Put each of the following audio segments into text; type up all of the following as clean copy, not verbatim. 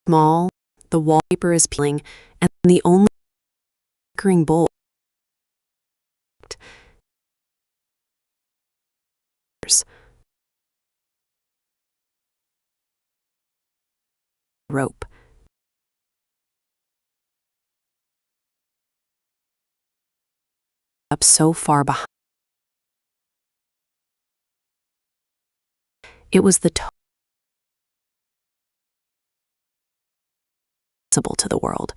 Small, the wallpaper is peeling, and the only flickering bulb rope. Up so far behind. It was the visible to the world.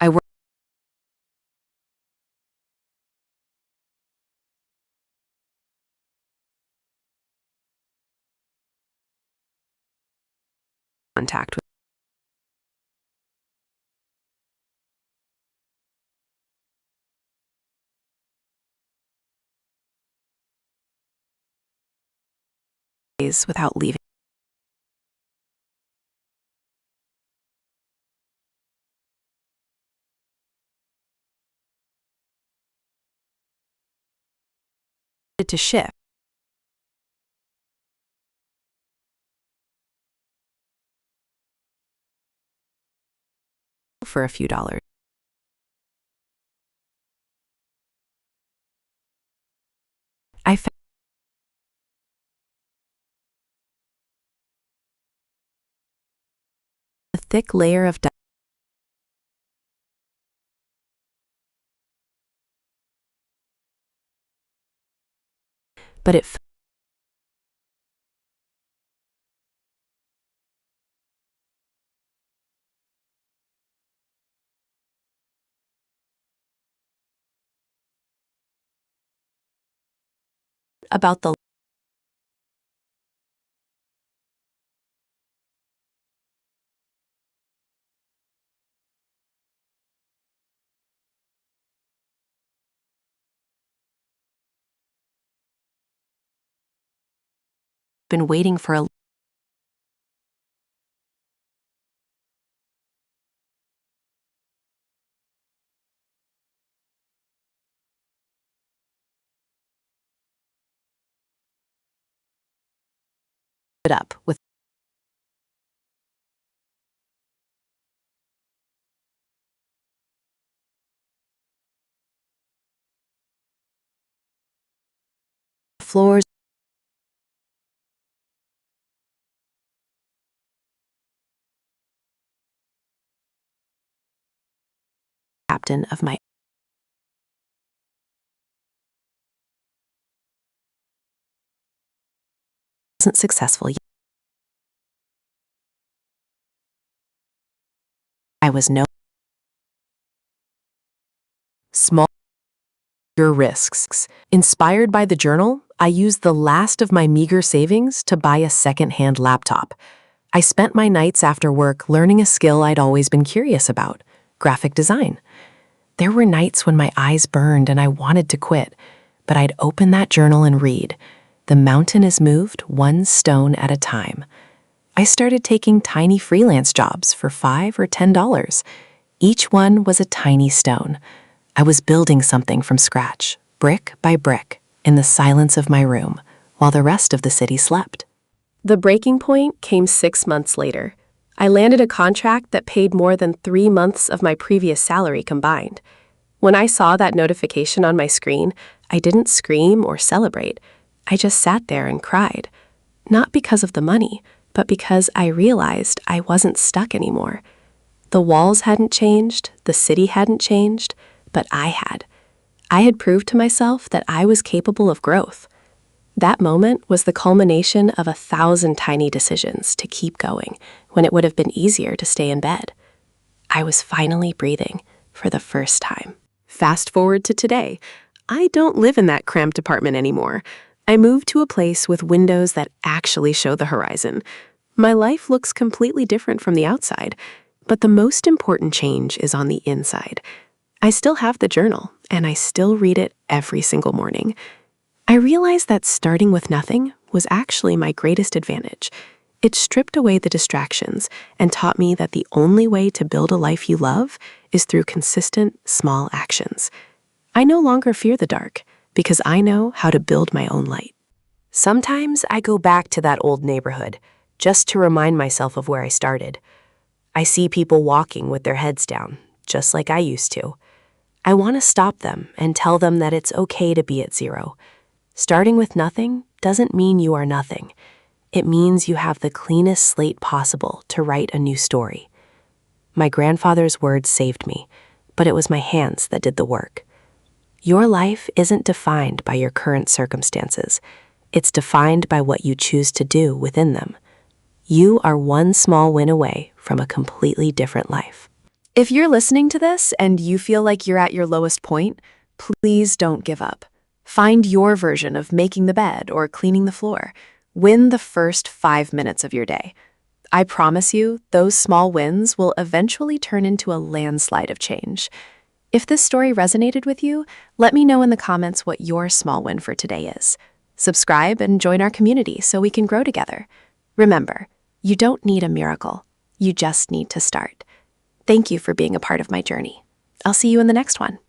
I worked in contact with days without leaving. To shift. For a few dollars. I found a thick layer of dust, but it about the been waiting for a it up with floors captain of my wasn't successful yet. I was no small risks. Inspired by the journal, I used the last of my meager savings to buy a second-hand laptop. I spent my nights after work learning a skill I'd always been curious about, graphic design. There were nights when my eyes burned and I wanted to quit, but I'd open that journal and read, "The mountain is moved one stone at a time." I started taking tiny freelance jobs for $5 or $10. Each one was a tiny stone. I was building something from scratch, brick by brick, in the silence of my room, while the rest of the city slept. The breaking point came 6 months later. I landed a contract that paid more than 3 months of my previous salary combined. When I saw that notification on my screen, I didn't scream or celebrate. I just sat there and cried. Not because of the money, but because I realized I wasn't stuck anymore. The walls hadn't changed, the city hadn't changed, but I had. I had proved to myself that I was capable of growth. That moment was the culmination of 1,000 tiny decisions to keep going when it would have been easier to stay in bed. I was finally breathing for the first time. Fast forward to today. I don't live in that cramped apartment anymore. I moved to a place with windows that actually show the horizon. My life looks completely different from the outside, but the most important change is on the inside. I still have the journal, and I still read it every single morning. I realized that starting with nothing was actually my greatest advantage. It stripped away the distractions and taught me that the only way to build a life you love is through consistent, small actions. I no longer fear the dark. because I know how to build my own light. Sometimes I go back to that old neighborhood just to remind myself of where I started. I see people walking with their heads down, just like I used to. I want to stop them and tell them that it's okay to be at zero. Starting with nothing doesn't mean you are nothing. It means you have the cleanest slate possible to write a new story. My grandfather's words saved me, but it was my hands that did the work. Your life isn't defined by your current circumstances. It's defined by what you choose to do within them. You are one small win away from a completely different life. If you're listening to this and you feel like you're at your lowest point, please don't give up. Find your version of making the bed or cleaning the floor. Win the first 5 minutes of your day. I promise you, those small wins will eventually turn into a landslide of change. If this story resonated with you, let me know in the comments what your small win for today is. Subscribe and join our community so we can grow together. Remember, you don't need a miracle. You just need to start. Thank you for being a part of my journey. I'll see you in the next one.